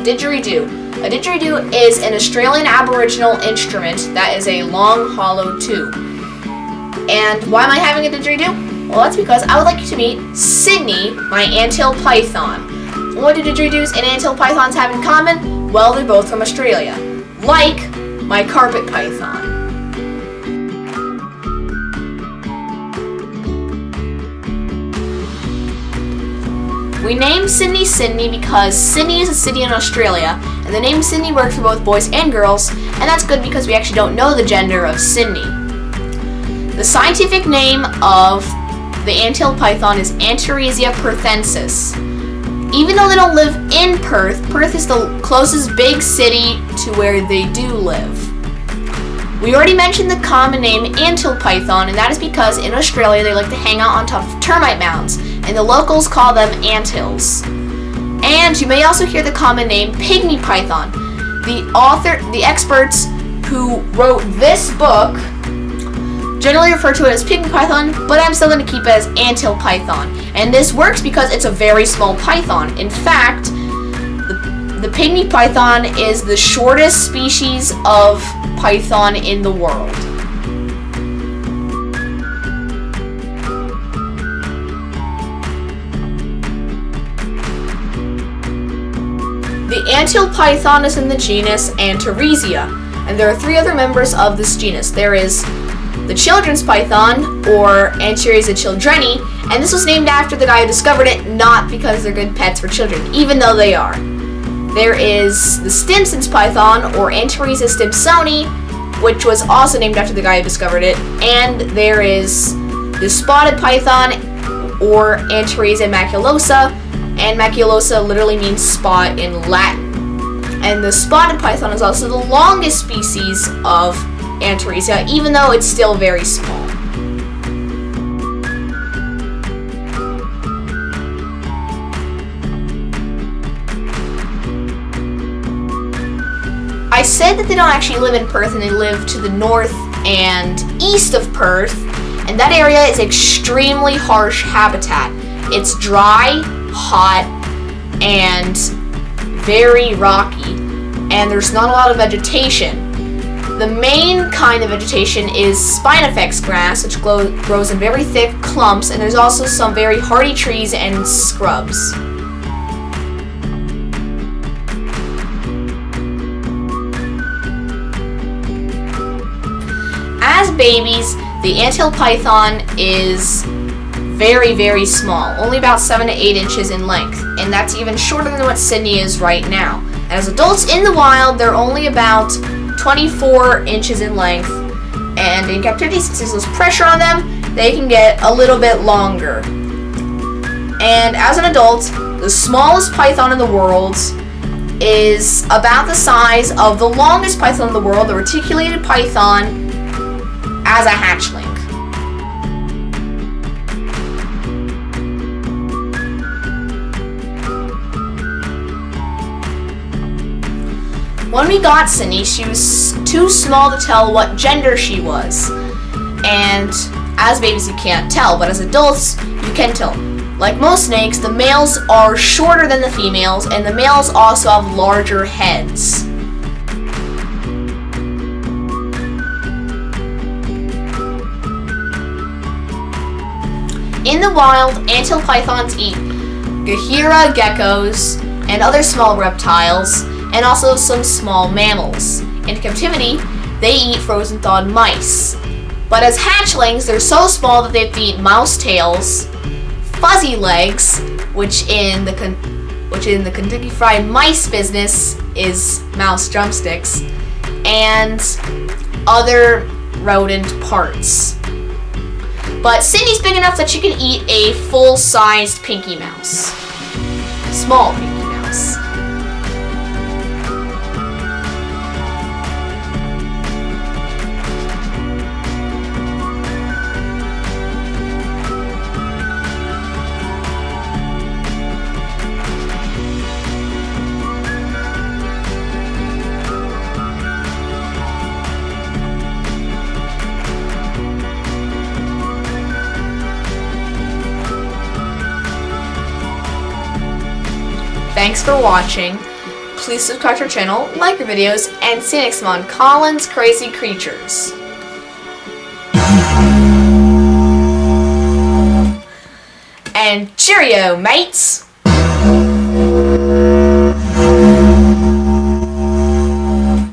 didgeridoo. A didgeridoo is an Australian Aboriginal instrument that is a long, hollow tube. And why am I having a didgeridoo? Well, that's because I would like you to meet Sydney, my Anthill Python. What do didgeridoos and Anthill Pythons have in common? Well, they're both from Australia, like my carpet python. We named Sydney Sydney because Sydney is a city in Australia, and the name Sydney works for both boys and girls, and that's good because we actually don't know the gender of Sydney. The scientific name of the Anthill Python is Antaresia perthensis. Even though they don't live in Perth, Perth is the closest big city to where they do live. We already mentioned the common name Anthill Python, and that is because in Australia they like to hang out on top of termite mounds, and the locals call them anthills. And you may also hear the common name Pygmy Python. The experts who wrote this book generally refer to it as Pygmy Python, but I'm still going to keep it as Anthill Python. And this works because it's a very small python. In fact, the Pygmy Python is the shortest species of python in the world. The Anthill Python is in the genus Antaresia, and there are 3 other members of this genus. There is the children's python, or Antaresia childreni, and this was named after the guy who discovered it, not because they're good pets for children, even though they are. There is the Stimson's python, or Antaresia stimsoni, which was also named after the guy who discovered it, and there is the spotted python, or Antaresia maculosa, and maculosa literally means spot in Latin. And the spotted python is also the longest species of Antaresia, even though it's still very small. I said that they don't actually live in Perth, and they live to the north and east of Perth, and that area is extremely harsh habitat. It's dry, hot, and very rocky, and there's not a lot of vegetation. The main kind of vegetation is spinifex grass, which grows in very thick clumps, and there's also some very hardy trees and scrubs. As babies, the Anthill Python is very, very small, only about 7 to 8 inches in length, and that's even shorter than what Sydney is right now. As adults in the wild, they're only about 24 inches in length, and in captivity, since there's less pressure on them, they can get a little bit longer. And as an adult, the smallest python in the world is about the size of the longest python in the world, the reticulated python, as a hatchling. When we got Sydney, she was too small to tell what gender she was. And as babies you can't tell, but as adults you can tell. Like most snakes, the males are shorter than the females, and the males also have larger heads. In the wild, Anthill pythons eat Gahira geckos and other small reptiles, and also some small mammals. In captivity, they eat frozen thawed mice. But as hatchlings, they're so small that they have to eat mouse tails, fuzzy legs, which in the Kentucky Fried Mice business is mouse drumsticks, and other rodent parts. But Sydney's big enough that she can eat a full-sized Pinky Mouse. Small Pinky Mouse. Thanks for watching. please subscribe to our channel, like our videos, and see you next time on Colin's Crazy Creatures. And cheerio, mates!